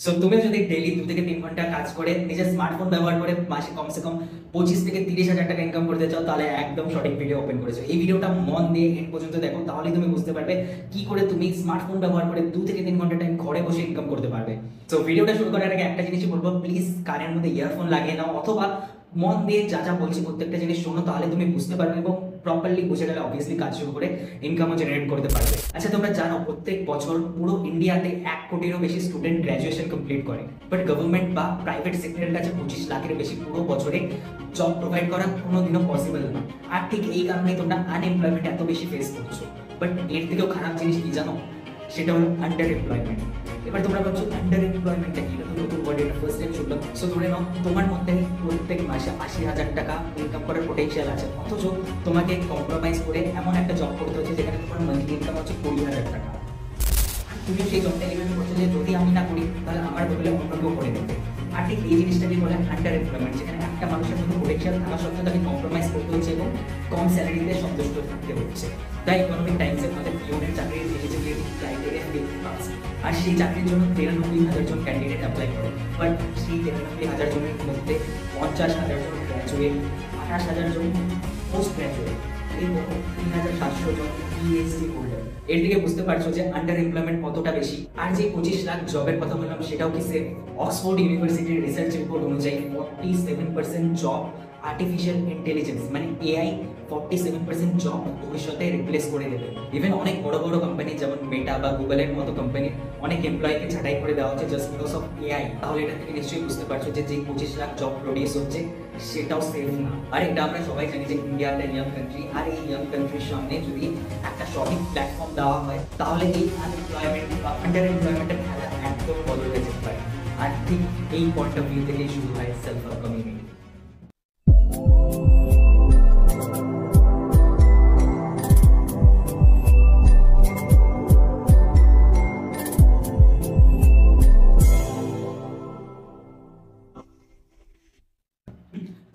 So তুমি যদি daily 2 থেকে 3 ঘন্টা কাজ করে নিজের স্মার্টফোন ব্যবহার করে মাসে কমসে কম 25 থেকে 30 হাজার টাকা ইনকাম করতে চাও, তাহলে একদম সঠিক ভিডিও ওপেন করেছো। এই ভিডিওটা মন দিয়ে এন্ড পর্যন্ত দেখো, তাহলেই তুমি বুঝতে পারবে কি করে তুমি স্মার্টফোন ব্যবহার করে 2 থেকে 3 ঘন্টা টাইম ঘরে বসে ইনকাম করতে পারবে। তো ভিডিওটা শুরু করার আগে একটা জিনিসই বলবো, প্লিজ কানের মধ্যে ইয়ারফোন লাগিয়ে নাও, অথবা মন দিয়ে যা যা বলছি প্রত্যেকটা জিনিস শোনো, তাহলে তুমি বুঝতে পারবে এবং প্রপারলি বুঝে গেলে অবভিয়াসলি কাজ শুরু করে ইনকামও জেনারেট করতে পারবে। আচ্ছা, তোমরা জানো প্রত্যেক বছর পুরো ইন্ডিয়াতে 1 কোটিরও বেশি স্টুডেন্ট গ্র্যাজুয়েশন কমপ্লিট করে, বাট গভর্নমেন্ট বা প্রাইভেট সেক্টরের কাছে 25 লাখের বেশি পুরো বছরে জব প্রোভাইড করা কোনোদিনও পসিবল না। আর ঠিক এই কারণে তোমরা আনএমপ্লয়মেন্ট এত বেশি ফেস করছো। বাট এর থেকেও খারাপ জিনিস কি জানো? সেটা হলো আন্ডার এমপ্লয়মেন্ট। এবার তোমরা ভাবছো আন্ডার এমপ্লয়মেন্টটা কি? এটা তো নতুন ওয়ার্ড, এটা ফার্স্ট টাইম শুনলাম। সো ধরে নাও তোমার মধ্যে প্রত্যেক মাসে 80,000 টাকা ইনকাম করার পোটেনশিয়াল আছে, অথচ তোমাকে কম্প্রোমাইজ করে এমন একটা জব করতে হচ্ছে যেখানে তোমার মান্থলি ইনকাম হচ্ছে 20,000 টাকা। তুমি সেই জবটা এলিমেন্ট করছো যে যদি আমি না করি তাহলে আমার বদলে অন্য কেউ করে দেবে। আর ঠিক এই জিনিসটাকে বলে আন্ডার এমপ্লয়মেন্ট, যেখানে একটা মানুষের মধ্যে পোটেনশিয়াল থাকা সত্ত্বেও তাকে কম্প্রোমাইজ করতে হচ্ছে এবং কম স্যালারিতে সন্তুষ্ট থাকতে হচ্ছে। তাই ইকোনমিক টাইমসের মধ্যে পিওনের চাকরির এলিজিবিলিটি ক্রাইটেরিয়া 50, আর সেই চাকরির জন্য 93,000 জন ক্যান্ডিডেট অ্যাপ্লাই করে। বাট সেই 93,000 জনের মধ্যে 50,000 জন গ্র্যাজুয়েট, 28,000 জন পোস্ট গ্র্যাজুয়েট এবং 3,700 জন পিএইচডি হোল্ডার। এর দিকে বুঝতে পারছো যে আন্ডার এমপ্লয়মেন্ট কতটা বেশি। আর যে 25 লাখ জবের কথা বললাম সেটাও কি সেফ? অক্সফোর্ড ইউনিভার্সিটির রিসার্চ রিপোর্ট অনুযায়ী 47% জব আর্টিফিশিয়াল ইন্টেলিজেন্স মানে এআই 47% জব ভবিষ্যতে রিপ্লেস করে দেবে। ইভেন অনেক বড় বড় কোম্পানি যেমন মেটা বা গুগলের মতো কোম্পানি অনেক এমপ্লয়িকে ছাঁটাই করে দেওয়া হচ্ছে জাস্ট বিকজ অফ এআই। তাহলে এটা থেকে নিশ্চয়ই বুঝতে পারছো যে 25 লাখ জব প্রডিউস হচ্ছে সেটাও সেফ না। আর এটা আমরা সবাই জানি যে ইন্ডিয়া একটা ইয়াং কান্ট্রি, আর এই ইয়াং কান্ট্রির সামনে যদি একটা সঠিক প্ল্যাটফর্ম দেওয়া হয় তাহলে এই আনএমপ্লয়মেন্ট বা আন্ডার এমপ্লয়মেন্টের খেলা একদম বদলে যেতে পারে। আর ঠিক এই পয়েন্ট অফ ভিউ থেকেই শুরু হয় সেলফ হেল্প কমিউনিটি।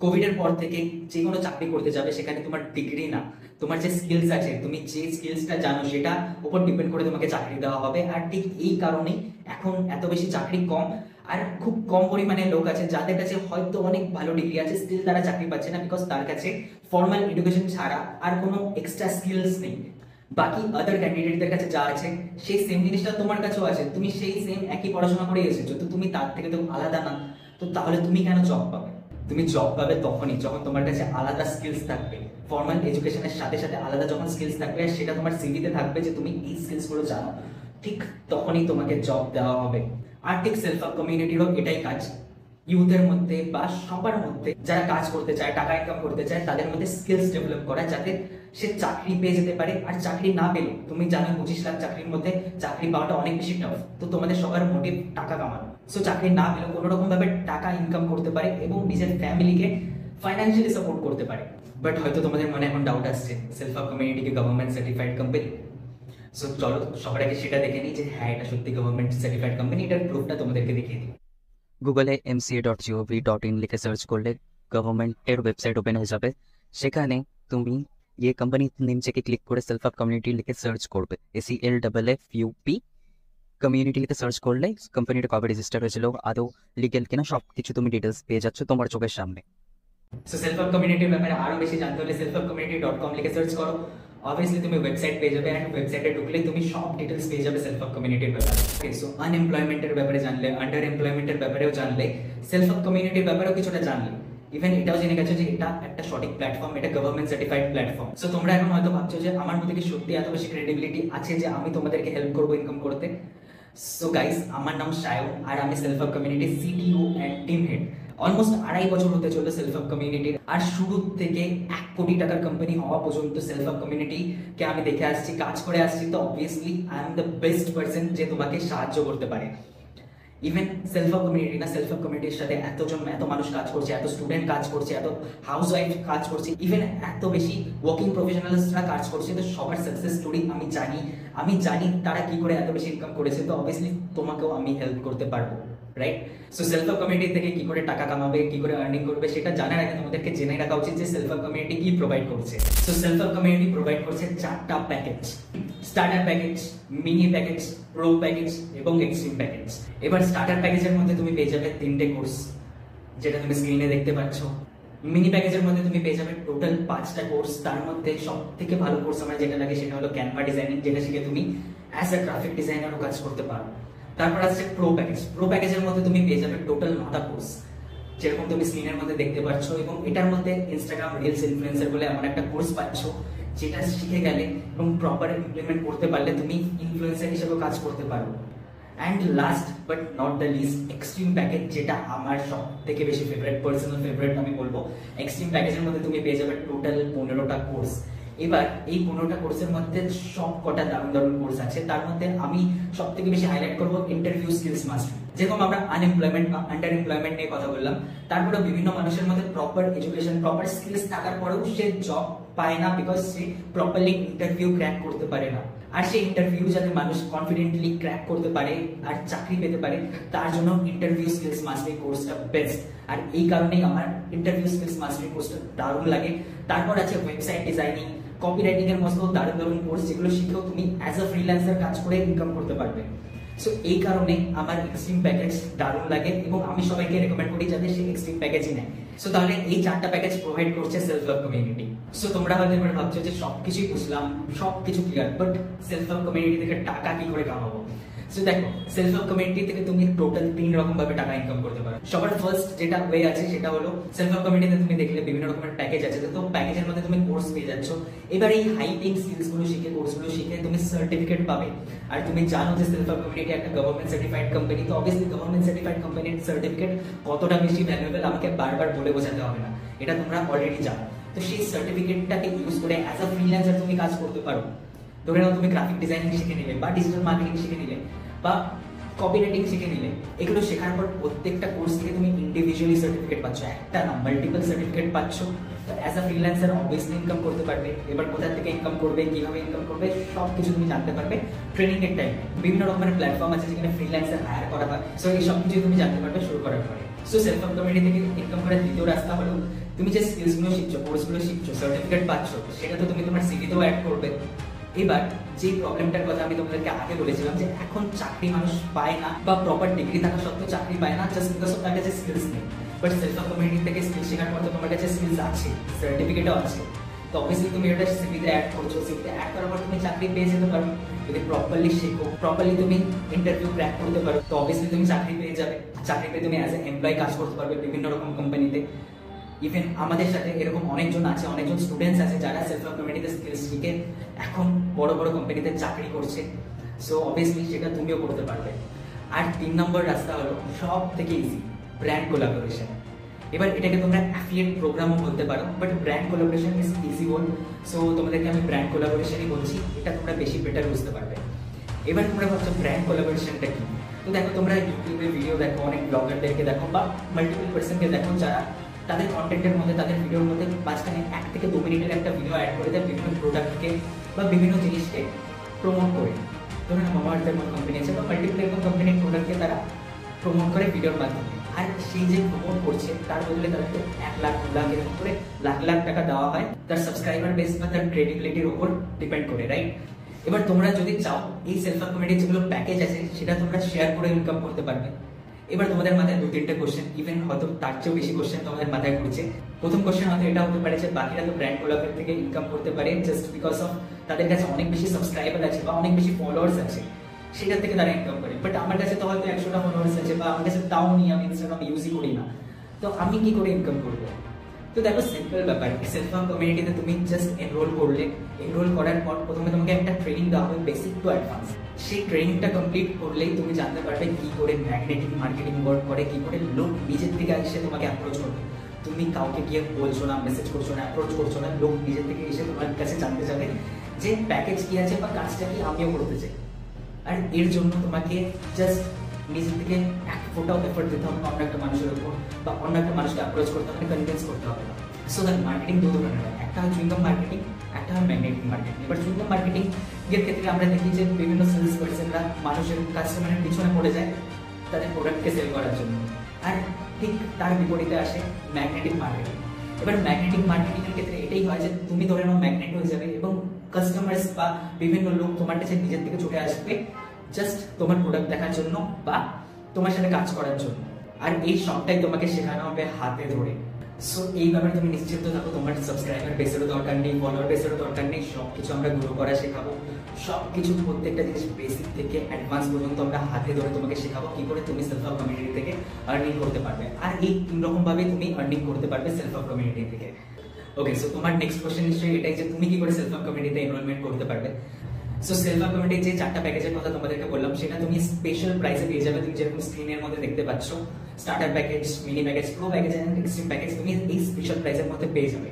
কোভিডের পর থেকে যে কোনো চাকরি করতে যাবে সেখানে তোমার ডিগ্রি না, তোমার যে স্কিলস আছে, তুমি যে স্কিলসটা জানো সেটা উপর ডিপেন্ড করে তোমাকে চাকরি দেওয়া হবে। আর ঠিক এই কারণেই এখন এত বেশি চাকরি কম, আর খুব কম পরিমাণে লোক আছে যাদের কাছে হয়তো অনেক ভালো ডিগ্রি আছে, স্টিল তারা চাকরি পাচ্ছে না, বিকজ তার কাছে ফর্মাল এডুকেশন ছাড়া আর কোনো এক্সট্রা স্কিলস নেই। বাকি আদার ক্যান্ডিডেটদের কাছে যা আছে সেই সেম জিনিসটা তোমার কাছেও আছে, তুমি সেই সেম একই পড়াশোনা করে এসেছো, তো তুমি তার থেকে তো আলাদা না। তো তাহলে তুমি কেন জব পাবে? তুমি জব পাবে তখনই যখন তোমার কাছে আলাদা স্কিলস থাকবে, ফর্মাল এডুকেশনের সাথে সাথে আলাদা যখন স্কিলস থাকবে আর সেটা তোমার সিভিতে থাকবে যে তুমি এই স্কিলসগুলো জানো, ঠিক তখনই তোমাকে জব দেওয়া হবে। আর ঠিক সেলফ হেল্প কমিউনিটিরও এটাই কাজ, ইউথের মধ্যে বা সবার মধ্যে যারা কাজ করতে চায়, টাকা ইনকাম করতে চায়, তাদের মধ্যে স্কিলস ডেভেলপ করা যাতে সে চাকরি পেয়ে যেতে পারে। আর চাকরি না পেলে তুমি জানো 25 লাখ চাকরির মধ্যে চাকরি পাওয়াটা অনেক বেশি টাফ, তো তোমাদের সবার মোটিভ টাকা কামানো। সো চাকরি না পেলেও কোনো রকম ভাবে টাকা ইনকাম করতে পারে এবং নিজের ফ্যামিলিকে ফাইন্যান্সিয়ালি সাপোর্ট করতে পারে। বাট হয়তো তোমাদের মনে এখন ডাউট আসছে, সেলফ হেল্প কমিউনিটি কি গভর্নমেন্ট সার্টিফাইড কোম্পানি? সো চলো সবার আগে সেটা দেখে নিই যে হ্যাঁ এটা সত্যি গভর্নমেন্ট সার্টিফাইড কোম্পানি। এটার প্রুফটা তোমাদেরকে দেখিয়ে দিই। গুগলে mca.gov.in লিখে সার্চ করলে গভর্নমেন্টের ওয়েবসাইট ওপেন হয়ে যাবে। সেখানে তুমি ये कंपनी नेम থেকে ক্লিক করে সেলফ হেল্প কমিউনিটি লিখে সার্চ করবে, SELFFUP কমিউনিটি লিখে সার্চ করলে কোম্পানিটা কবে রেজিস্টার হয়েছিল, আদৌ লিগ্যাল কিনা, সব কিছু তুমি ডিটেলস পেয়ে যাচ্ছ তোমার চোখের সামনে। সো সেলফ হেল্প কমিউনিটির ব্যাপারে আরো বেশি জানতে হলে selfhelpcommunity.com লিখে সার্চ করো, অবভিয়াসলি তুমি ওয়েবসাইট পেয়ে যাবে। এন্ড ওয়েবসাইটে ঢুকলে তুমি সব ডিটেলস পেয়ে যাবে সেলফ হেল্প কমিউনিটির ব্যাপারে। ওকে, সো আনএমপ্লয়মেন্টের ব্যাপারে জানলে, আন্ডার এমপ্লয়মেন্টের ব্যাপারেও জানলে, সেলফ হেল্প কমিউনিটির ব্যাপারেও কিছুটা জানলে, ইভেন এটাও জেনে গেছো যে এটা একটা সঠিক প্ল্যাটফর্ম, এটা গভর্নমেন্ট সার্টিফাইড প্ল্যাটফর্ম। সো তোমরা এখন হয়তো ভাবছো যে আমার মধ্যে কি সত্যি এত বেশি ক্রেডিবিলিটি আছে যে আমি তোমাদেরকে হেল্প করবো ইনকাম করতে? সো গাইস, আমার নাম সায়ন আর আমি self help community CTO and team head. Almost 2.5 বছর হতে চললো সেলফ হেল্প কমিউনিটির, আর শুরু থেকে 1 কোটি টাকার কোম্পানি হওয়া পর্যন্ত সেলফ হেল্প কমিউনিটিকে আমি দেখে আসছি, কাজ করে আসছি। তো obviously I am the best person যে তোমাকে সাহায্য করতে পারে। ইভেন সেলফ হেল্প কমিউনিটি না, সেলফ হেল্প কমিউনিটির সাথে এত মানুষ কাজ করছে, এত স্টুডেন্ট কাজ করছে, এত হাউস ওয়াইফ কাজ করছে, ইভেন এত বেশি ওয়ার্কিং প্রফেশনালসরা কাজ করছে। তো সবার সাকসেস স্টোরি আমি জানি তারা কি করে এত বেশি ইনকাম করেছে। তো অবভিয়াসলি তোমাকেও আমি হেল্প করতে পারবো, right? So self help community থেকে কি করে টাকা কামাবে, কি করে আর্নিং করবে সেটা জানার আগে তোমাদেরকে জেনে রাখা উচিত যে সেলফ হেল্প কমিউনিটি কি প্রোভাইড করছে। So self help community provide করছে 4টা package: starter package, mini package, pro package এবং এক্সট্রিম প্যাকেজ। এবার স্টার্টার প্যাকেজের মধ্যে তুমি পেয়ে যাবে 3টে কোর্স, যেটা তুমি স্ক্রিনে দেখতে পাচ্ছ। মিনি প্যাকেজের মধ্যে তুমি পেয়ে যাবে টোটাল 5টা কোর্স। তার মধ্যে সব থেকে ভালো কোর্স আমার যেটা লাগে সেটা হলো ক্যানভা ডিজাইনিং, যেটা শিখে তুমি অ্যাজ এ গ্রাফিক ডিজাইনারও কাজ করতে পারো। তারপর আসছে প্রো প্যাকেজ। প্রো প্যাকেজের মধ্যে তুমি পেয়ে যাবে টোটাল 9টা কোর্স, যেরকম তুমি স্ক্রিনের মধ্যে দেখতে পাচ্ছ, এবং এটার মধ্যে ইনস্টাগ্রাম রিলস ইনফ্লুয়েন্সার বলে এমন একটা কোর্স পাচ্ছ, যেটা শিখে গেলে এবং প্রপার ইমপ্লিমেন্ট করতে পারলে তুমি ইনফ্লুয়েন্সার হিসেবে কাজ করতে পারো। And last but not the least, extreme package, যেটা আমার সব থেকে বেশি ফেভারিট, পার্সোনাল ফেভারিট আমি বলবো। এক্সট্রিম প্যাকেজের মধ্যে তুমি পেয়ে যাবে টোটাল 15টা কোর্স। এবার এই 15টা কোর্সের মধ্যে সব কটা দারুণ দারুণ কোর্স আছে। তার মধ্যে আমি সব থেকে বেশি হাইলাইট করবো ইন্টারভিউ স্কিলস মাস্টারি। যেরকম আমরা আনএমপ্লয়মেন্ট বা আন্ডার এমপ্লয়মেন্ট নিয়ে কথা বললাম, তারপরে বিভিন্ন মানুষের মধ্যে প্রপার এডুকেশন, প্রপার স্কিলস থাকার পরেও সে জব পায় না, because say properly interview crack করতে পারে না। আর সেই ইন্টারভিউ যাতে মানুষ কনফিডেন্টলি ক্র্যাক করতে পারে আর চাকরি পেতে পারে, তার জন্য ইন্টারভিউ স্কিলস মাস্টারি কোর্সটা বেস্ট। আর এই কারণেই আমার ইন্টারভিউ স্কিলস মাস্টারি কোর্সটা দারুণ লাগে। তারপর আছে ওয়েবসাইট ডিজাইনিং, কপিরাইটিং এর মতো দারুণ দারুণ কোর্স, যেগুলো শিখেও তুমি অ্যাজ আ ফ্রিল্যান্সার কাজ করে ইনকাম করতে পারবে। সো এই কারণে আমার এক্সট্রিম প্যাকেজ দারুণ লাগে এবং আমি সবাইকে রেকমেন্ড করি যাতে সে এক্সট্রিম প্যাকেজই নেয়। সো তাহলে এই 4টা প্যাকেজ প্রোভাইড করছে সেলফ হেল্প কমিউনিটি। সো তোমরা হয়তো এবার ভাবছো যে সবকিছুই বুঝলাম, সবকিছু clear, but self help community থেকে টাকা কি করে কামাবো? সো দেখো, সেলফ হেল্প কমিউনিটি থেকে তুমি টোটাল 3 রকম ভাবে টাকা ইনকাম করতে পারো। সবার ফার্স্ট যেটা ওয়ে আছে সেটা হলো সেলফ হেল্প কমিউনিটিতে তুমি দেখলে বিভিন্ন রকমের প্যাকেজ আছে, তো প্যাকেজের মধ্যে তুমি কোর্স পেয়ে যাচ্ছ। এবার এই হাই পেইং স্কিলস গুলো শিখে, কোর্সগুলো শিখে তুমি সার্টিফিকেট পাবে। আর তুমি জানো যে সেলফ হেল্প কমিউনিটি একটা গভর্নমেন্ট সার্টিফাইড কোম্পানি, তো অবভিয়াসলি গভর্নমেন্ট সার্টিফাইড কোম্পানির সার্টিফিকেট কতটা বেশি ভ্যালুয়েবল আমাকে বারবার বলে বোঝাতে হবে না, এটা তোমরা অলরেডি জানো। তো সেই সার্টিফিকেটটাকে ইউজ করে অ্যাজ আ ফ্রিল্যান্সার তুমি কাজ করতে পারো। ধরে নাও তুমি গ্রাফিক ডিজাইনিং শিখে নিলে, বা ডিজিটাল মার্কেটিং শিখে নিলে, বা কপিরাইটিং শিখে নিলে। এগুলো শেখার পর প্রত্যেকটা কোর্স থেকে তুমি ইন্ডিভিজুয়ালি সার্টিফিকেট পাচ্ছ, একটা না মাল্টিপল সার্টিফিকেট পাচ্ছ। তো as a freelancer obviously income করতে পারবে। এবার কোথা থেকে ইনকাম করবে, কিভাবে ইনকাম করবে, সব কিছু তুমি জানতে পারবে ট্রেনিং এর টাইমে। বিভিন্ন রকমের প্ল্যাটফর্ম আছে যেখানে ফ্রিল্যান্সার হায়ার করা হয়। সো এই সব কিছু তুমি জানতে পারবে শুরু করার পরে। সো সেলফ হেল্প কমিউনিটি থেকে ইনকাম করার দ্বিতীয় রাস্তা হলো তুমি যে স্কিলসগুলো শিখছো, কোর্সগুলো শিখছো, সার্টিফিকেট পাচ্ছ, সেটা তো তুমি তোমার সিভিতেও অ্যাড করবে। এবার যে প্রবলেমটার কথা আমি তোমাদেরকে আগে বলেছিলাম, যে এখন চাকরি মানুষ পায় না, বা প্রপার ডিগ্রি থাকা সত্ত্বেও চাকরি পায় না, জাস্ট বিকজ অফ তার কাছে স্কিলস নেই। বাট সেলফ হেল্প কমিউনিটি থেকে স্কিল শেখার পর তো তোমার কাছে স্কিলস আছে, সার্টিফিকেটও আছে। তো অবভিয়াসলি তুমি এটা সিভিতে অ্যাড করছো, সিভিতে অ্যাড করার পর তুমি চাকরি পেয়ে যেতে পারো। যদি প্রপারলি শেখো, প্রপারলি তুমি ইন্টারভিউ ক্র্যাক করতে পারো, তো অবভিয়াসলি তুমি চাকরি পেয়ে যাবে। চাকরি পেয়ে তুমি অ্যাজ এ এমপ্লয় কাজ করতে পারবে বিভিন্ন রকম কোম্পানিতে। ইভেন আমাদের সাথে এরকম অনেকজন আছে, অনেকজন স্টুডেন্টস আছে যারা সেলফ হেল্প কমিউনিটিতে স্কিলস শিখে এখন বড় বড় কোম্পানিতে চাকরি করছে। সো অবভিয়াসলি সেটা তুমিও করতে পারবে। আর 3 নম্বর রাস্তা হলো সব থেকে ইজি, ব্র্যান্ড কোলাবোরেশন। এবার এটাকে তোমরা অ্যাফিলিয়েট প্রোগ্রামও বলতে পারো, but brand collaboration is easy one. So তোমাদেরকে আমি ব্র্যান্ড কোলাবোরেশনই বলছি, এটা তোমরা বেশি বেটার বুঝতে পারবে। এবার তোমরা ভাবছো ব্র্যান্ড কোলাবোরেশনটা কি? তো দেখো, তোমরা ইউটিউবে ভিডিও দেখো, অনেক ব্লগারদেরকে দেখো, বা মাল্টিপল পার্সনকে দেখো যারা তাদের কন্টেন্টের মধ্যে, তাদের ভিডিওর মধ্যে মাঝখানে 1 থেকে 2 মিনিটের একটা ভিডিও অ্যাড করে দেয় বিভিন্ন প্রোডাক্টকে বা বিভিন্ন জিনিসকে প্রমোট করে। ধরুন মামাআর্থের মতো কোম্পানি আছে, বা মাল্টিপল এরকম কোম্পানির প্রোডাক্টকে তারা প্রমোট করে ভিডিওর মাধ্যমে। আর সেই যে প্রমোট করছে তার বদলে তাদেরকে 1 লাখ 2 লাখ এরকম করে লাখ লাখ টাকা দেওয়া হয়, তার সাবস্ক্রাইবার বেস বা তার ক্রেডিবিলিটির উপর ডিপেন্ড করে, রাইট? এবার তোমরা যদি চাও এই সেলফ হেল্প কমিউনিটির যেগুলো প্যাকেজ আছে সেটা তোমরা শেয়ার করে ইনকাম করতে পারবে। এবার তোমাদের মাথায় 2-3টে কোশ্চেন, ইভেন হয়তো তার চেয়েও বেশি কোশ্চেন তোমাদের মাথায় ঘুরছে। প্রথম কোশ্চেন হয়তো এটা হতে পারে যে বাকিরা তো ব্র্যান্ড কোলাবরেট থেকে ইনকাম করতে পারে জাস্ট বিকজ অফ তাদের কাছে অনেক বেশি সাবস্ক্রাইবার আছে বা অনেক বেশি ফলোয়ার্স আছে, সেটা থেকে তারা ইনকাম করে। বাট আমার কাছে তো হয়তো 100টা ফলোয়ার্স আছে, বা আমার কাছে তাও নেই, আমি ইনস্টাগ্রাম ইউজই করি না, তো আমি কি করে ইনকাম করবো? তো দেখো, সিম্পল ব্যাপার। সেলফ হেল্প কমিউনিটিতে তুমি জাস্ট এনরোল করলে, এনরোল করার পর প্রথমে তোমাকে একটা ট্রেনিং দেওয়া হবে, বেসিক টু অ্যাডভান্স। সেই ট্রেনিংটা কমপ্লিট করলেই তুমি জানতে পারবে কি করে ম্যাগনেটিক মার্কেটিং ওয়ার্ক করে, কি করে লোক নিজের থেকে এসে তোমাকে অ্যাপ্রোচ করবে। তুমি কাউকে গিয়ে বলছো না, মেসেজ করছো না, অ্যাপ্রোচ করছো না, লোক নিজের থেকে এসে তোমার কাছে জানতে যাবে যে প্যাকেজ কি আছে বা কাজটা কি আমিও করতে চাই। আর এর জন্য তোমাকে জাস্ট নিজের থেকে 1 ফোটাও এফোর্ট দিতে হবে অন্য একটা মানুষের উপর, বা অন্য একটা মানুষকে অ্যাপ্রোচ করতে হবে, কনভিন্স করতে হবে না। সো দ্যাট মার্কেটিং 2 ধরনের হয়, একটা হয় চুইংগাম মার্কেটিং, একটা হয় ম্যাগনেটিক মার্কেটিং। এবার চুইংগাম মার্কেটিং এর ক্ষেত্রে আমরা দেখি যে বিভিন্ন সেলস পার্সনরা মানুষের কাস্টমারের পিছনে পড়ে যায় তাদের প্রোডাক্টকে সেল করার জন্য। আর ঠিক তার বিপরীতে আসে ম্যাগনেটিক মার্কেটিং। এবার ম্যাগনেটিক মার্কেটিং এর ক্ষেত্রে এটাই হয় যে তুমি ধরে নাও ম্যাগনেট হয়ে যাবে এবং কাস্টমার্স বা বিভিন্ন লোক তোমার কাছে নিজের থেকে ছুটে আসবে জাস্ট তোমার প্রোডাক্ট দেখার জন্য বা তোমার সাথে কাজ করার জন্য। আর এই সবটাই তোমাকে শেখানো হবে হাতে ধরে। সো এই ব্যাপারে তুমি নিশ্চিন্ত থাকো, তোমার সাবস্ক্রাইবার বেসেরও দরকার নেই, ফলোয়ার বেসেরও দরকার নেই, সবকিছু আমরা গ্রো করা শেখাবো। সবকিছু প্রত্যেকটা জিনিস বেসিক থেকে অ্যাডভান্স পর্যন্ত আমরা হাতে ধরে তোমাকে শেখাবো কি করে তুমি সেলফ হেল্প কমিউনিটি থেকে আর্নিং করতে পারবে। আর এই তিন রকম ভাবে তুমি আর্নিং করতে পারবে সেলফ হেল্প কমিউনিটি থেকে। ওকে, সো তোমার নেক্সট কোশ্চেন নিশ্চয়ই এটাই যে তুমি কি করে সেলফ হেল্প কমিউনিটিতে এনরোলমেন্ট করতে পারবে। সো সেলফ হেল্প কমিউনিটির যে 4টা প্যাকেজের কথা তোমাদেরকে বললাম সেটা তুমি স্পেশাল প্রাইসে পেয়ে যাবে। তুমি যেরকম স্ক্রিনের মধ্যে দেখতে পাচ্ছ, starter package, mini package, pro package and extreme package তুমি এই স্পেশাল প্রাইসের মধ্যে পেয়ে যাবে।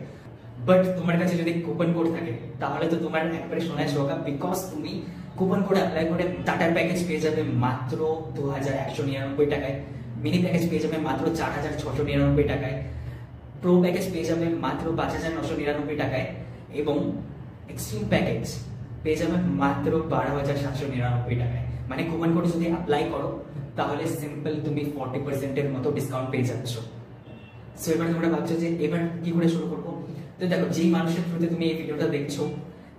বাট তোমার কাছে যদি কুপন কোড থাকে তাহলে তো তোমার একবারে সোনায় সোহাগা, বিকজ তুমি কুপন কোড অ্যাপ্লাই করে স্টার্টার প্যাকেজ পেয়ে যাবে মাত্র 2199 টাকায়, মিনি প্যাকেজ পেয়ে যাবে মাত্র 4699 টাকায়, প্রো প্যাকেজ পেয়ে যাবে মাত্র 5999 টাকায়, এবং এক্সট্রিম প্যাকেজ পেয়ে যাবে মাত্র 12799 টাকায়। মানে কুপন কোড যদি অ্যাপ্লাই করো তাহলে সিম্পল তুমি 40% মতো ডিসকাউন্ট পেয়ে যাচ্ছ। সো এবার তোমরা ভাবছো যে এবার কি করে শুরু করবো। তো দেখো, যেই মানুষের থ্রুতে তুমি এই ভিডিওটা দেখছো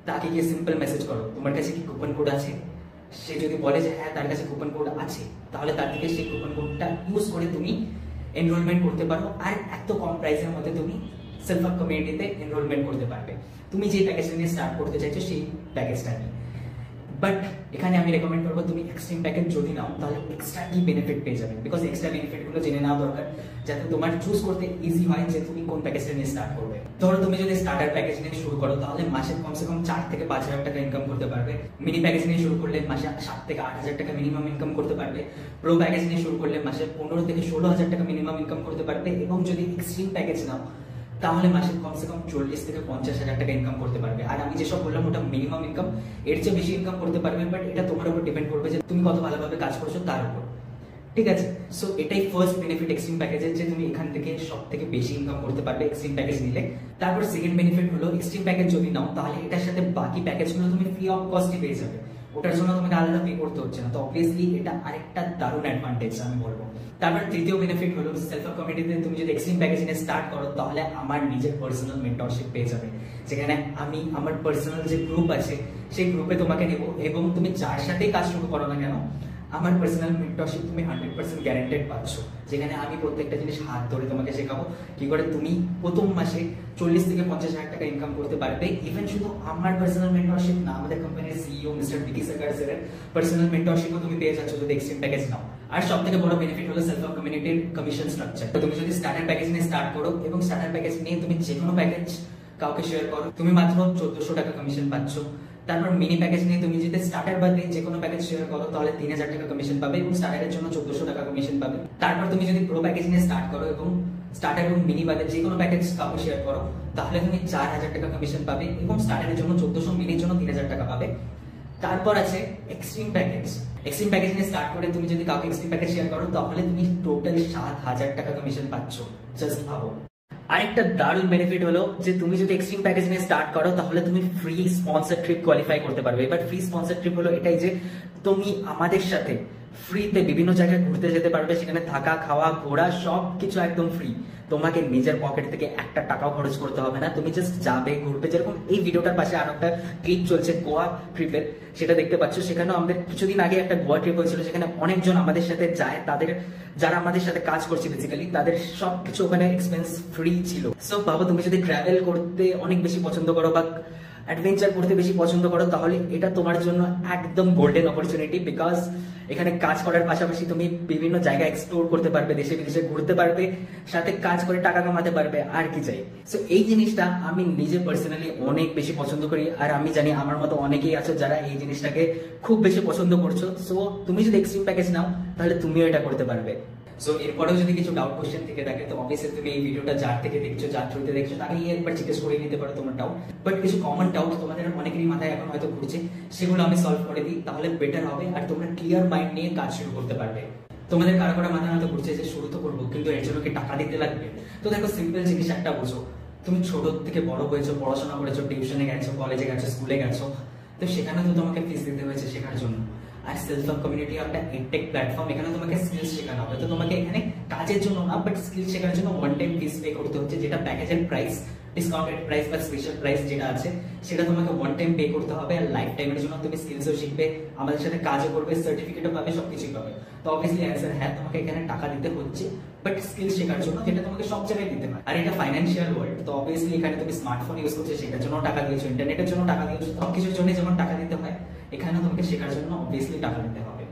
তাকে গিয়ে সিম্পল মেসেজ করো তোমার কাছে কি কুপন কোড আছে। সে যদি বলে যে হ্যাঁ তার কাছে কুপন কোড আছে, তাহলে তার থেকে সেই কুপন কোডটা ইউজ করে তুমি এনরোলমেন্ট করতে পারো। আর এত কম প্রাইসের মধ্যে তুমি সেলফ হেল্প কমিউনিটিতে এনরোলমেন্ট করতে পারবে তুমি যে প্যাকেজটা নিয়ে স্টার্ট করতে চাইছো সেই প্যাকেজটা নিয়ে। বাট এখানে আমি রেকমেন্ড করবো তুমি এক্সট্রিম প্যাকেজ যদি নাও তাহলে এক্সট্রা কি বেনিফিট পেয়ে যাবে, বিকজ এক্সট্রা বেনিফিটগুলো জেনে নেওয়া দরকার যাতে তোমার চুজ করতে ইজি হয় যে তুমি কোন প্যাকেজটা নিয়ে স্টার্ট করবে। ধরো তুমি যদি স্টার্টার প্যাকেজ নিয়ে শুরু করো তাহলে মাসে কমসে কম 4 থেকে 5 হাজার টাকা ইনকাম করতে পারবে। মিনি প্যাকেজ নিয়ে শুরু করলে মাসে 7 থেকে 8 হাজার টাকা মিনিমাম ইনকাম করতে পারবে। প্রো প্যাকেজ নিয়ে শুরু করলে মাসে 15 থেকে 16 হাজার টাকা মিনিমাম ইনকাম করতে পারবে। এবং যদি এক্সট্রিম প্যাকেজ নাও তাহলে মাসে কমসে কম 40 থেকে 50 হাজার টাকা ইনকাম করতে পারবে। আর আমি যেসব বললাম ওটা মিনিমাম ইনকাম, এর চেয়ে বেশি ইনকাম করতে পারবে, বাট এটা তোমার উপর ডিপেন্ড করবে যে তুমি কত ভালোভাবে কাজ করছো তার উপর। ঠিক আছে, সো এটাই ফার্স্ট বেনিফিট এক্সট্রিম প্যাকেজের, যে তুমি এখান থেকে সব থেকে বেশি ইনকাম করতে পারবে এক্সট্রিম প্যাকেজ নিলে। তারপর সেকেন্ড বেনিফিট হলো এক্সট্রিম প্যাকেজ যদি নাও তাহলে এটার সাথে বাকি প্যাকেজগুলো তুমি ফ্রি অফ কস্টে পেয়ে যাবে, ওটার জন্য তোমাকে আলাদা পে করতে হচ্ছে না। তো অবভিয়াসলি এটা আরেকটা দারুণ অ্যাডভান্টেজ আমি বলবো। তারপর তৃতীয় বেনিফিট হলো সেলফ হেল্প কমিউনিটিতে তুমি যদি এক্সট্রিম প্যাকেজ নিয়ে স্টার্ট করো তাহলে আমার নিজের পার্সোনাল মেন্টরশিপ পেয়ে যাবে, যেখানে আমি আমার পার্সোনাল যে গ্রুপ আছে সেই গ্রুপে তোমাকে নেব, এবং তুমি যার সাথেই কাজ শুরু করো না কেন আমার পার্সোনাল মেন্টরশিপ তুমি 100% গ্যারান্টেড পাচ্ছ, যেখানে আমি প্রত্যেকটা জিনিস হাত ধরে তোমাকে শেখাবো কি করে তুমি প্রথম মাসে 40 থেকে 50 হাজার টাকা ইনকাম করতে পারবে। ইভেন শুধু আমার পার্সোনাল মেন্টরশিপ না, আমাদের কোম্পানির সিইও মিস্টার বিকি সরকার স্যারের পার্সোনাল মেন্টরশিপও তুমি পেয়ে যাচ্ছ যদি এক্সট্রিম প্যাকেজ নাও। আর সব থেকে বড় বেনিফিট হলো সেলফ হেল্প কমিউনিটির কমিশন স্ট্রাকচার। তো তুমি যদি স্টার্টার প্যাকেজ নিয়ে স্টার্ট করো এবং স্টার্টার প্যাকেজ নিয়ে তুমি যে কোনো প্যাকেজ কাউকে শেয়ার করো, তুমি মাত্র 1400 টাকা কমিশন পাচ্ছ। তারপর মিনি প্যাকেজ নিয়ে তুমি যদি স্টার্টার বাদে যে কোনো প্যাকেজ শেয়ার করো তাহলে 3000 টাকা কমিশন পাবে এবং স্টার্টারের জন্য 1400 টাকা কমিশন পাবে। তারপর তুমি যদি প্রো প্যাকেজ নিয়ে স্টার্ট করো এবং স্টার্টার এবং মিনি বাদে যে কোনো প্যাকেজ কাউকে শেয়ার করো তাহলে তুমি 4000 টাকা কমিশন পাবে এবং স্টার্টারের জন্য 1400, মিনির জন্য 3000 টাকা পাবে। তারপর আছে এক্সট্রিম প্যাকেজ। এক্সট্রিম প্যাকেজ নিয়ে স্টার্ট করে তুমি যদি কাউকে এক্সট্রিম প্যাকেজ শেয়ার করো তাহলে তুমি টোটাল 7000 টাকা কমিশন পাচ্ছ। জাস্ট ভাবো। আরেকটা দারুণ বেনিফিট হলো যে তুমি যদি এক্সট্রিম প্যাকেজ নিয়ে স্টার্ট করো তাহলে তুমি ফ্রি স্পন্সর ট্রিপ কোয়ালিফাই করতে পারবে। এবার ফ্রি স্পন্সর ট্রিপ হলো এটাই যে তুমি আমাদের সাথে ফ্রিতে বিভিন্ন জায়গায় ঘুরতে যেতে পারবে, সেখানে থাকা খাওয়া ঘোরা সব কিছু একদম ফ্রি। তোমাকে নিজের পকেট থেকে একটা টাকাও খরচ করতে হবে না, তুমি জাস্ট যাবে ঘুরবে। যেরকম এই ভিডিওটার পাশে আরো একটা ক্লিপ চলছে গোয়া ট্রিপের, সেটা দেখতে পাচ্ছ। সেখানেও আমাদের কিছুদিন আগে একটা গোয়া ট্রিপ হয়েছিল, যেখানে অনেকজন আমাদের সাথে যায়, তাদের যারা আমাদের সাথে কাজ করছে বেসিক্যালি তাদের সবকিছু ওখানে এক্সপেন্স ফ্রি ছিল। সো বাবা, তুমি যদি ট্রাভেল করতে অনেক বেশি পছন্দ করো বা অ্যাডভেঞ্চার করতে বেশি পছন্দ করো তাহলে এটা তোমার জন্য একদম গোল্ডেন অপরচুনিটি, বিকজ এখানে কাজ করার পাশাপাশি তুমি বিভিন্ন জায়গা এক্সপ্লোর করতে পারবে, দেশে বিদেশে ঘুরতে পারবে, সাথে কাজ করে টাকা কামাতে পারবে, আর কি চাই। সো এই জিনিসটা আমি নিজে পার্সোনালি অনেক বেশি পছন্দ করি, আর আমি জানি আমার মতো অনেকেই আছো যারা এই জিনিসটাকে খুব বেশি পছন্দ করছো। সো তুমি যদি এক্সট্রিম প্যাকেজ নাও তাহলে তুমিও এটা করতে পারবে। সো এরপরেও যদি কিছু ডাউট কোশ্চেন থেকে থাকে তো অবভিয়াসলি তুমি এই ভিডিওটা যার থেকে দেখছো, যার থ্রুতে দেখছো তাকে একবার জিজ্ঞেস করে নিতে পারো তোমার ডাউট। বাট কিছু কমন ডাউট তোমাদের অনেকেরই মাথায় এখন হয়তো ঘুরছে, সেগুলো আমি সলভ করে দিই, তাহলে বেটার হবে আর তোমরা ক্লিয়ার মাইন্ড নিয়ে কাজ শুরু করতে পারবে। তোমাদের কারো কারো মাথায় হয়তো ঘুরছে যে শুরু তো করবো কিন্তু এর জন্য কি টাকা দিতে লাগবে। তো দেখো, সিম্পল জিনিস একটা বুঝো, তুমি ছোট থেকে বড় হয়েছো, পড়াশোনা করেছো, টিউশনে গেছো, কলেজে গেছো, স্কুলে গেছো, তো সেখানে তো তোমাকে ফিস দিতে হয়েছে শেখার জন্য। আর সেলফ হেল্প কমিউনিটি একটা এডটেক প্ল্যাটফর্ম, এখানে তোমাকে স্কিলস শেখানো হবে। তো তোমাকে এখানে কাজ কাজের জন্য না, বাট স্কিল শেখার জন্য ওয়ান টাইম ফিস পে করতে হচ্ছে, যেটা প্যাকেজের প্রাইস, ডিসকাউন্টেড প্রাইস বা স্পেশাল প্রাইস যেটা আছে সেটা তোমাকে ওয়ান টাইম পে করতে হবে। আর লাইফ টাইমের জন্য তুমি স্কিলসও শিখবে, আমাদের সাথে কাজও করবে, সার্টিফিকেটও পাবে, সবকিছুই পাবে। তো অবভিয়াসলি অ্যান্সার হ্যাঁ, তোমাকে এখানে টাকা দিতে হচ্ছে, বাট স্কিল শেখার জন্য, যেটা তোমাকে সব জায়গায় দিতে পারে। আর এটা ফাইন্যান্সিয়াল ওয়ার্ল্ড, তো অবভিয়াসলি এখানে তুমি স্মার্টফোন ইউজ করছো সেটার জন্য টাকা দিয়েছো, ইন্টারনেটের জন্য টাকা দিয়েছো, সব কিছুর জন্য যেমন টাকা দিতে হয় এখানেও তোমাকে শেখার জন্য অবভিয়াসলি টাকা দিতে হবে।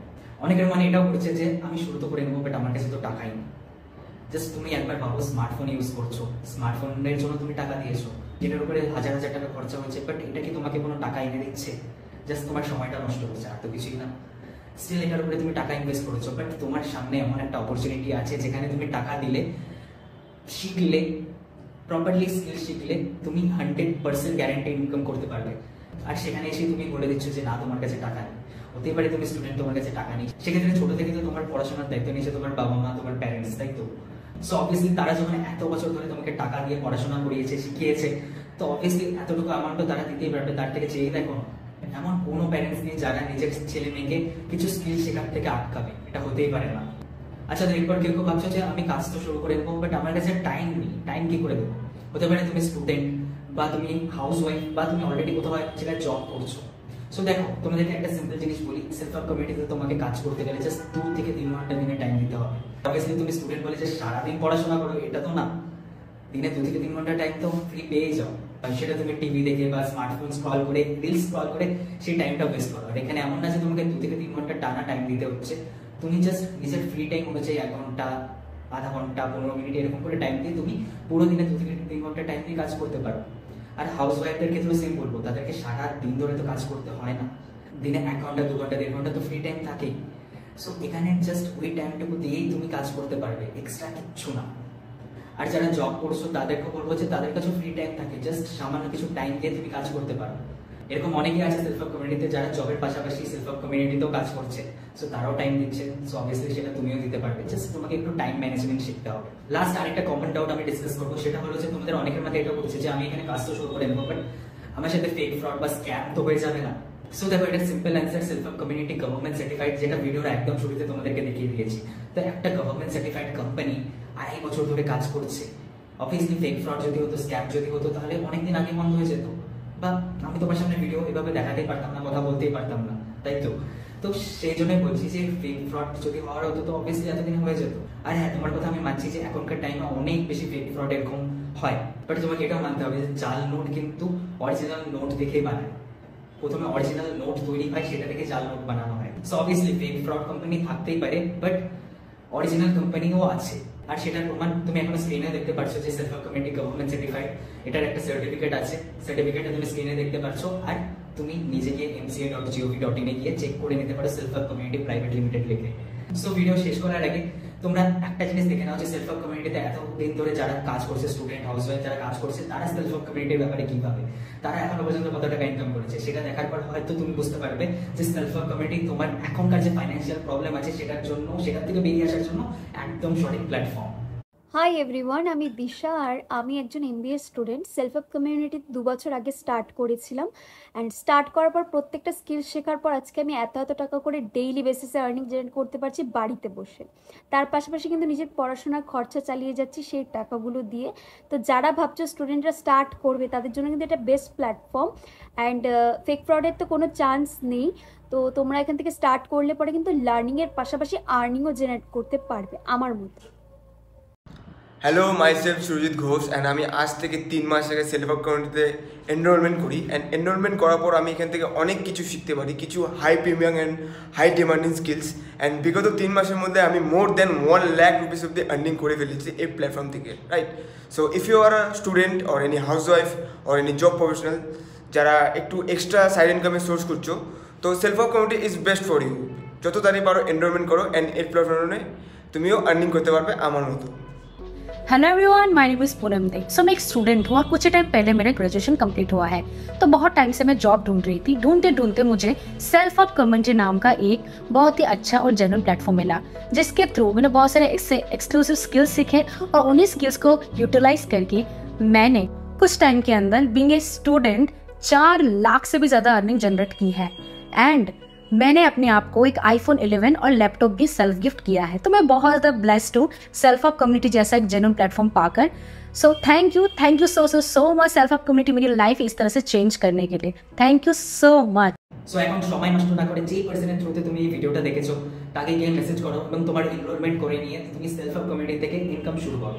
অনেকের মানে এটাও করছে যে আমি শুরু তো করে নেবো, বাট আমার কাছে তো টাকাই নেই। জাস্ট তুমি একবার ভাবো, স্মার্টফোন ইউজ করছো, স্মার্টফোনের জন্য তুমি টাকা দিয়েছো, যেটার উপরে হাজার হাজার টাকা খরচা হচ্ছে, বাট এটা কি তোমাকে কোনো টাকা এনে দিচ্ছে? জাস্ট তোমার সময়টা নষ্ট হচ্ছে, আর তো কিছুই না। স্টিল এটার উপরে তুমি টাকা ইনভেস্ট করেছো, বাট তোমার সামনে এমন একটা অপরচুনিটি আছে যেখানে তুমি টাকা দিলে, শিখলে, প্রপারলি স্কিল শিখলে তুমি 100% গ্যারান্টি ইনকাম করতে পারবে। আর সেখানে এসে তুমি বলে দিচ্ছ যে না তোমার কাছে টাকা নেই। হতেই পারে তুমি স্টুডেন্ট, তোমার কাছে টাকা নেই, সেক্ষেত্রে ছোট থেকে তো তোমার পড়াশোনার দায়িত্ব নিয়েছে তোমার বাবা মা, তোমার প্যারেন্টস, তাই তো? সো অবভিয়াসলি তারা যখন এত বছর ধরে তোমাকে টাকা দিয়ে পড়াশোনা করিয়েছে, শিখিয়েছে, তো অবভিয়াসলি এতটুকু অ্যামাউন্টও তারা দিতেই পারবে, তার থেকে চেয়ে দেখো। এমন কোনো প্যারেন্টস নেই যারা নিজের ছেলে মেয়েকে কিছু স্কিল শেখার থেকে আটকাবে, এটা হতেই পারে না। আচ্ছা, তো এরপর কেউ কেউ ভাবছো যে আমি কাজ তো শুরু করে দেবো, বাট আমার কাছে টাইম নেই, টাইম কি করে দেবো? হতে পারে তুমি স্টুডেন্ট, বা তুমি হাউস ওয়াইফ, বা তুমি অলরেডি কোথাও এক জায়গায় জব করছো। সো দেখো, তোমাদেরকে একটা সিম্পল জিনিস বলি, সেলফ হেল্প কমিউনিটিতে তোমাকে কাজ করতে গেলে জাস্ট 2 থেকে 3 ঘন্টা দিনে টাইম দিতে হবে। অবভিয়াসলি তুমি স্টুডেন্ট বলে যে সারাদিন পড়াশোনা করো, এটা তো না। দিনে 2 থেকে 3 ঘন্টা টাইম তো ফ্রি পেয়ে যাও, সেটা তুমি টিভি দেখে বা স্মার্টফোন স্ক্রল করে, রিলস স্ক্রল করে সেই টাইমটা ওয়েস্ট করো। আর এখানে এমন না যে তোমাকে 2 থেকে 3 ঘন্টা টানা টাইম দিতে হচ্ছে, তুমি জাস্ট নিজের ফ্রি টাইম অনুযায়ী 1 ঘন্টা, আধা ঘন্টা, 15 মিনিট এরকম করে টাইম দিয়ে তুমি পুরো দিনে 2 থেকে 3 ঘন্টা টাইম দিয়ে কাজ করতে পারো। আর হাউস ওয়াইফদের ক্ষেত্রে সেম বলবো, তাদেরকে সারা দিন ধরে তো কাজ করতে হয় না, দিনে 1 ঘন্টা, 2 ঘন্টা, 1.5 ঘন্টা তো ফ্রি টাইম থাকেই। সো এখানে জাস্ট ওই টাইমটুকু দিয়েই তুমি কাজ করতে পারবে, এক্সট্রা কিচ্ছু না। আর যারা জব করছো তাদেরকে বলবো যে তাদের কাছে ফ্রি টাইম থাকে, জাস্ট সামান্য কিছু টাইম দিয়ে তুমি কাজ করতে পারো। এরকম অনেকেই আছে সেলফ হেল্প কমিউনিটিতে যারা জবের পাশাপাশি সেলফ হেল্প কমিউনিটিতেও কাজ করছে, সো তারাও টাইম দিচ্ছে। সো অবভিয়াসলি সেটা তুমিও দিতে পারবে, জাস্ট তোমাকে একটু টাইম ম্যানেজমেন্ট শিখতে হবে। লাস্ট আরেকটা কমন ডাউট আমি ডিসকাস করবো, সেটা হলো যে তোমাদের অনেকের মাথায় এটা করছে যে আমি এখানে কাজ তো শুরু করে নেবো, বাট আমার সাথে ফেক ফ্রড বা স্ক্যাম তো হয়ে যাবে না? সো দেখো, এটা simple answer, self help community government certified, যেটা ভিডিওর একদম শুরুতে তোমাদেরকে দেখিয়ে দিয়েছি। তো একটা গভর্নমেন্ট সার্টিফাইড কোম্পানি 2.5 বছর ধরে কাজ করছে। অবভিয়াসলি ফেক ফ্রড যদি হতো, স্ক্যাম যদি হতো, তাহলে অনেকদিন আগে বন্ধ হয়ে যেত, বা আমি তোমার সামনে ভিডিও এভাবে দেখাতেই পারতাম না, কথা বলতেই পারতাম না, তাই তো? তো সেই জন্যই বলছি যে ফেক ফ্রড যদি হওয়ার হতো তো অবভিয়াসলি এতদিন হয়ে যেত। আর হ্যাঁ, তোমার কথা আমি মানছি যে এখনকার টাইমে অনেক বেশি ফেক ফ্রড এরকম হয়, বাট তোমাকে এটাও মানতে হবে যে জাল নোট কিন্তু অরিজিনাল নোট দেখেই বানায়। প্রথমে অরিজিনাল নোট তৈরি হয়, সেটা থেকে জাল নোট বানানো হয়। So obviously fake fraud company থাকতেই পারে, বাট অরিজিনাল কোম্পানিও আছে। আর সেটার প্রমাণ তুমি এখন স্ক্রিনে দেখতে পাচ্ছ যে self help community government certified, এটার একটা সার্টিফিকেট আছে, সার্টিফিকেটটা তুমি স্ক্রিনে দেখতে পাচ্ছ। আর তুমি নিজে গিয়ে mca.gov.in এ গিয়ে চেক করে নিতে পারো self help community private limited লিখে। সো ভিডিও শেষ করার আগে তোমরা একটা জিনিস দেখে নাও যে সেলফ হেল্প কমিউনিটিতে এতদিন ধরে যারা কাজ করছে, স্টুডেন্ট, হাউস ওয়াইফ যারা কাজ করছে, তারা সেলফ হেল্প কমিউনিটির ব্যাপারে কি ভাবে, তারা এখনো পর্যন্ত কত টাকা ইনকাম করেছে। সেটা দেখার পর হয়তো তুমি বুঝতে পারবে যে সেলফ হেল্প কমিউনিটি তোমার এখনকার যে ফাইন্যান্সিয়াল প্রবলেম আছে সেটার জন্য, সেটার থেকে বেরিয়ে আসার জন্য একদম সঠিক প্ল্যাটফর্ম। হাই এভরিওয়ান, আমি দিশা, আর আমি একজন MBA student. Self help community 2 বছর আগে স্টার্ট করেছিলাম, অ্যান্ড স্টার্ট করার পর প্রত্যেকটা স্কিল শেখার পর আজকে আমি এত টাকা করে ডেইলি বেসিসে আর্নিং জেনারেট করতে পারছি বাড়িতে বসে। তার পাশাপাশি কিন্তু নিজের পড়াশোনার খরচা চালিয়ে যাচ্ছি সেই টাকাগুলো দিয়ে। তো যারা ভাবছো স্টুডেন্টরা স্টার্ট করবে, তাদের জন্য কিন্তু এটা বেস্ট প্ল্যাটফর্ম, অ্যান্ড ফেক ফ্রডের তো কোনো চান্স নেই। তো তোমরা এখান থেকে স্টার্ট করলে পরে কিন্তু লার্নিংয়ের পাশাপাশি আর্নিংও জেনারেট করতে পারবে আমার মতো। Hello, myself Surajit Ghosh, and আমি আজ থেকে 3 মাস আগে সেলফ হেল্প কমিউনিটিতে এনরোলমেন্ট করি। অ্যান্ড এনরোলমেন্ট করার পর আমি এখান থেকে অনেক কিছু শিখতে পারি, কিছু high premium and high demanding skills. And বিগত 3 মাসের মধ্যে আমি মোর দ্যান 1 লাখ রুপিস অব্দি আর্নিং করে ফেলেছি এই প্ল্যাটফর্ম থেকে, right? So if you are a student or any housewife or any job professional যারা একটু এক্সট্রা সাইড ইনকামের সোর্স করছো, তো self help community is best for you. যত তাড়াতাড়ি পারো এনরোলমেন্ট করো, অ্যান্ড এই প্ল্যাটফর্মে তুমিও আর্নিং করতে পারবে আমার মতো। Hello everyone, my name is Poonam Dey. So मैं एक स्टूडेंट हूँ और कुछ टाइम पहले मेरा ग्रेजुएशन कंप्लीट हुआ है। तो बहुत टाइम से मैं जॉब ढूंढ रही थी। ढूंढते ढूंढते मुझे सेल्फ हेल्प कम्युनिटी नाम का एक बहुत ही अच्छा और जेन्युइन प्लेटफॉर्म मिला, जिसके थ्रू मैंने बहुत सारे एक्सक्लूसिव स्किल्स सीखे और उन्हीं स्किल्स को यूटिलाइज करके मैंने कुछ टाइम के अंदर बीइंग ए स्टूडेंट 4 लाख से भी ज़्यादा अर्निंग जनरेट की है। एंड मैंने अपने आप को एक आईफोन 11 और लैपटॉप भी सेल्फ गिफ्ट किया है। तो मैं बहुत ज़्यादा ब्लेस्ड हूँ सेल्फ अप कम्युनिटी जैसा एक जेन्युइन प्लेटफॉर्म पाकर। So thank you so much self up community मेरी लाइफ इस तरह से चेंज करने के लिए। Thank you so much. So এখন সময় নষ্ট না করে যেই পার্সনের থ্রুতে তুমি এই ভিডিওটা দেখেছো তাকে গিয়ে মেসেজ করো এবং তোমার এনরোলমেন্ট করে নিয়ে তুমি সেলফ আপ কমিউনিটি থেকে ইনকাম শুরু করো।